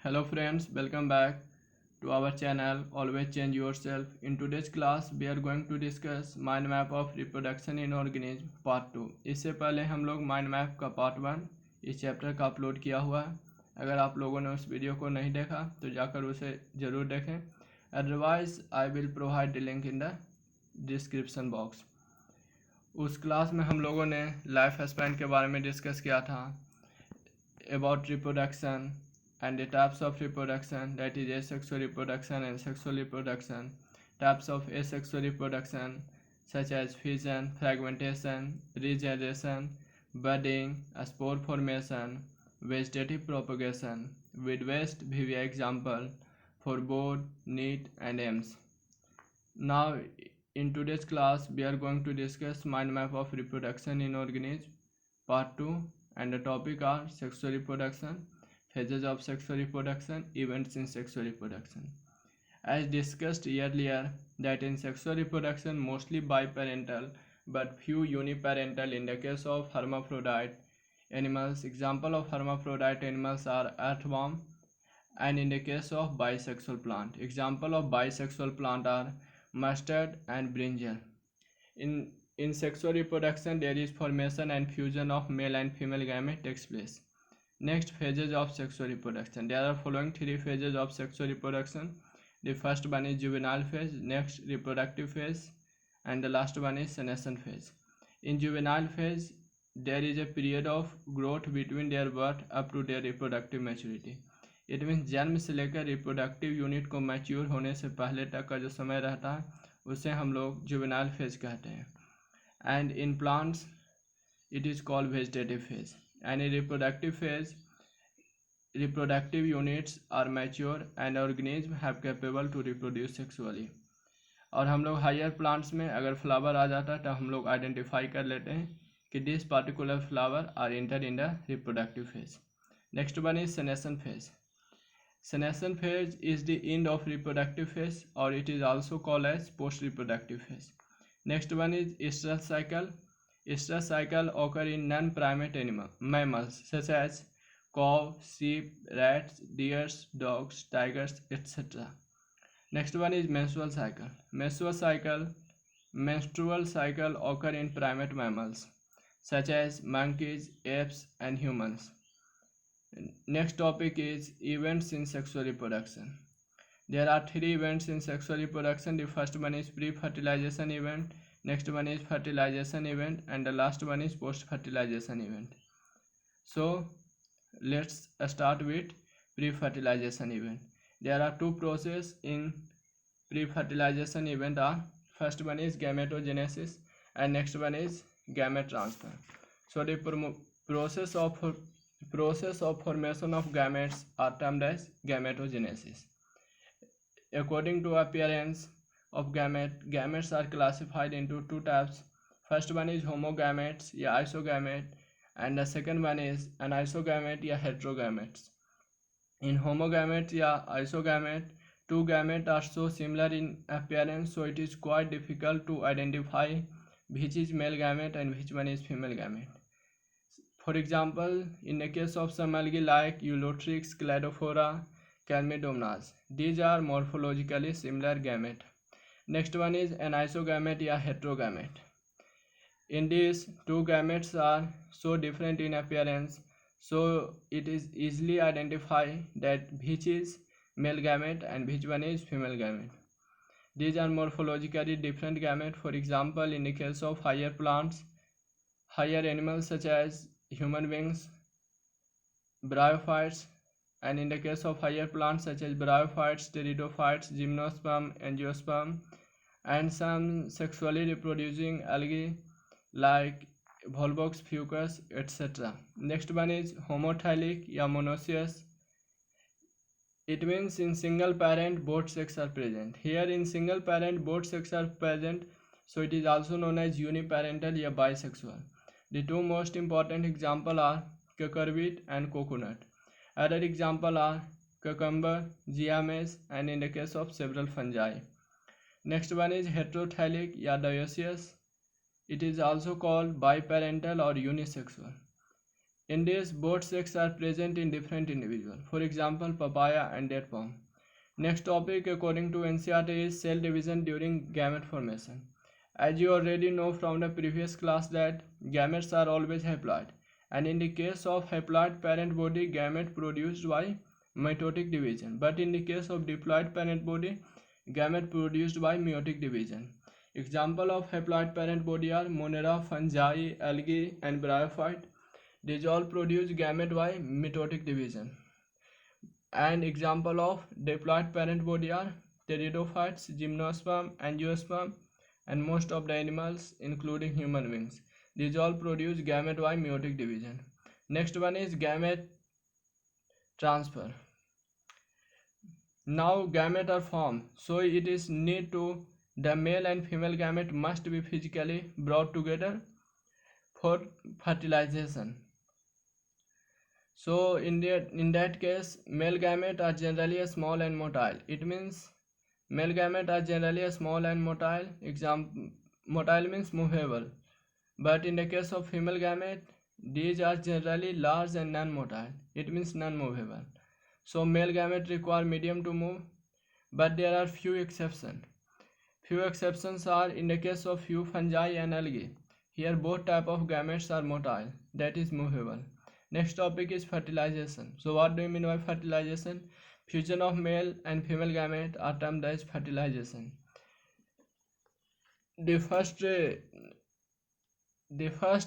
Hello friends, welcome back to our channel Always Change Yourself. In today's class we are going to discuss mind map of reproduction in organism part 2. इससे पहले हम लोग mind map का part 1 इस chapter का upload किया हुआ है। अगर आप लोगों ने उस वीडियो को नहीं देखा तो जाकर उसे ज़रूर देखें। Otherwise I will provide the link in the description box. उस क्लास में हम लोगों ने लाइफ स्पैन के बारे में डिस्कस किया था, about reproduction and the types of reproduction, that is asexual reproduction and sexual reproduction, types of asexual reproduction such as fission, fragmentation, regeneration, budding, spore formation, vegetative propagation, with waste vivia example for board, knit and EMS. Now in today's class we are going to discuss mind map of reproduction in organism part 2, and the topic are sexual reproduction, phases of sexual reproduction, events in sexual reproduction. As discussed earlier, that in sexual reproduction mostly biparental but few uniparental in the case of hermaphrodite animals. Example of hermaphrodite animals are earthworm, and in the case of bisexual plant, example of bisexual plant are mustard and brinjal. In sexual reproduction, there is formation and fusion of male and female gamete takes place. Next, phases of sexual reproduction. There are following three phases of sexual reproduction. The first one is juvenile phase, next reproductive phase, and the last one is senescent phase. In juvenile phase, there is a period of growth between their birth up to their reproductive maturity. It means जन्म से लेकर reproductive unit को mature होने से पहले तक का जो समय रहता है उसे हम लोग जुवेनाइल फेज कहते हैं. And in plants it is called vegetative phase. And in reproductive phase, reproductive units are mature and organisms have capable to reproduce sexually. और हम लोग हायर प्लांट्स में अगर फ्लावर आ जाता है तो हम लोग आइडेंटिफाई कर लेते हैं कि this particular flower are enter in the reproductive phase. Next one is senescent phase. Senescent phase is the end of reproductive phase, or it is also called as post reproductive phase. Next one is estrous cycle. Estrous cycle occur in non-primate mammals such as cow, sheep, rats, deers, dogs, tigers, etc. Next one is menstrual cycle. Menstrual cycle occur in primate mammals such as monkeys, apes, and humans. Next topic is events in sexual reproduction. There are three events in sexual reproduction. The first one is pre-fertilization event, next one is fertilization event, and the last one is post-fertilization event. So let's start with pre-fertilization event. There are two processes in pre-fertilization event are, first one is gametogenesis and next one is gamete transfer. So the process of formation of gametes are termed as gametogenesis. According to appearance of gametes are classified into two types. First one is homogametes या isogamete, and the second one is anisogamete या heterogametes. In homogamete या isogamete, two gametes are so similar in appearance, so it is quite difficult to identify which is male gamete and which one is female gamete. For example, in the case of some algae like Eulothrix, Cladophora, Calmidomonas, these are morphologically similar gamete. Next one is anisogamete या heterogamete. In this, two gametes are so different in appearance, so it is easily identified that which is male gamete and which one is female gamete. These are morphologically different gamete. For example, in the case of higher plants, higher animals such as human beings, bryophytes, and in the case of higher plants such as bryophytes, pteridophytes, gymnosperm, angiosperm, and some sexually reproducing algae like Volvox, Fucus, etc. Next one is homothallic या monoecious. It means in single parent both sexes are present. Here in single parent both sexes are present, so it is also known as uniparental या bisexual. The two most important examples are cucurbit and coconut. Other examples are cucumber, giames, and in the case of several fungi. Next one is heterothallic या dioecious. It is also called biparental or unisexual. In this, both sexes are present in different individuals. For example, papaya and date palm. Next topic, according to NCERT, is cell division during gamete formation. As you already know from the previous class that gametes are always haploid, and in the case of haploid parent body, gamete produced by mitotic division, but in the case of diploid parent body, gamete produced by meiotic division. Example of haploid parent body are Monera, fungi, algae, and bryophyte. These all produce gamete by mitotic division. And example of diploid parent body are pteridophytes, gymnosperm, angiosperm, and most of the animals including human beings. These all produce gamete by meiotic division. Next one is gamete transfer. Now gamete are formed, so it is need to the male and female gamete must be physically brought together for fertilization. So in that case, male gamete are generally small and motile. It means male gamete are generally small and motile. Motile means movable. But in the case of female gamete, these are generally large and non-motile. It means non-movable. So male gamete require medium to move, but there are few exceptions. Few exceptions are in the case of few fungi and algae. Here both type of gametes are motile, that is movable. Next topic is fertilization. So what do you mean by fertilization? Fusion of male and female gamete are termed as fertilization. The first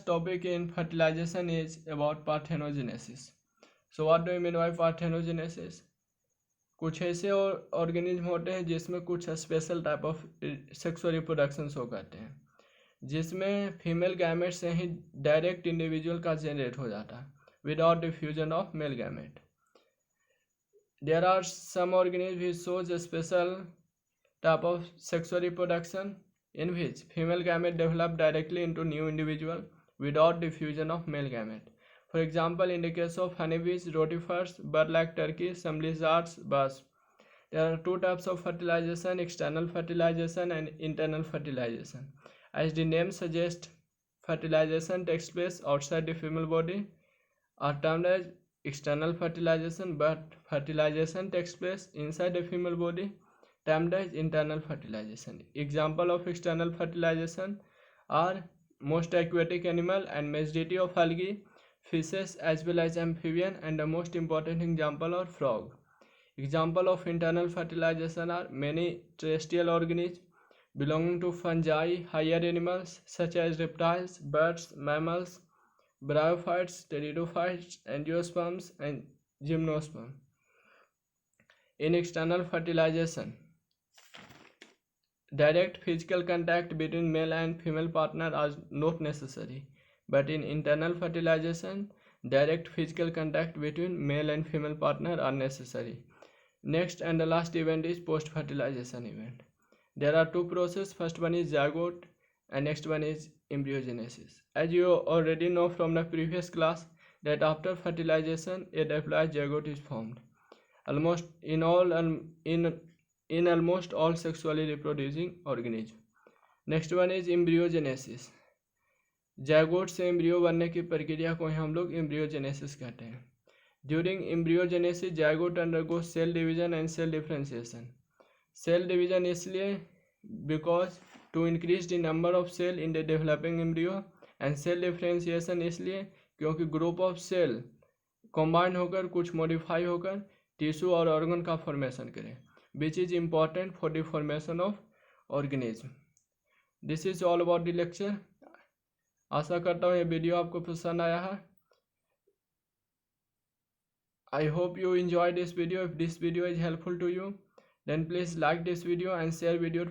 topic in fertilization is about parthenogenesis. So what do you mean by parthenogenesis? कुछ ऐसे organism होते हैं जिसमें कुछ special type of sexual reproduction show करते हैं, जिसमें female gamete से ही डायरेक्ट इंडिविजुअल का जनरेट हो जाता है without the fusion of male gamete. There are some organism which shows a special type of sexual reproduction in which female gamete develop directly into new individual without the fusion of male gamete. For example, in the case of honeybees, rotifers, bird like turkey, some lizards, wasps. There are two types of fertilization: external fertilization and internal fertilization. As the name suggests, fertilization takes place outside the female body are termed as external fertilization, but fertilization takes place inside the female body termed as internal fertilization. Example of external fertilization are most aquatic animal and majority of algae, fishes as well as amphibian, and the most important example are frog. Example of internal fertilization are many terrestrial organisms belonging to fungi, higher animals such as reptiles, birds, mammals, bryophytes, pteridophytes, angiosperms, and gymnosperms. In external fertilization, direct physical contact between male and female partner are not necessary, but in internal fertilization, direct physical contact between male and female partner are necessary. Next and the last event is post-fertilization event. There are two processes. First one is zygote and next one is embryogenesis. As you already know from the previous class that after fertilization a diploid zygote is formed. Almost in almost all sexually reproducing organisms. Next one is embryogenesis. Zygote से embryo बनने की प्रक्रिया को हम लोग embryogenesis कहते हैं. During embryogenesis zygote undergo cell division and cell differentiation. Cell division इसलिए because to increase the number of cell in the developing embryo, and cell differentiation इसलिए क्योंकि ग्रुप ऑफ सेल कंबाइन होकर कुछ मॉडिफाई होकर tissue और organ का formation करें, which is important for the formation of organism. This is all about the lecture. आशा करता हूँ ये वीडियो आपको पसंद आया है. I hope you enjoyed this video. If this video is helpful to you, then please like this video and share with your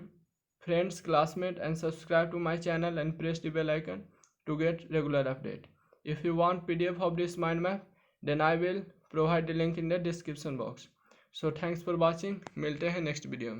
friends, classmates, and subscribe to my channel and press the bell icon to get regular update. If you want PDF of this mind map, then I will provide the link in the description box. So thanks for watching. मिलते हैं next video में.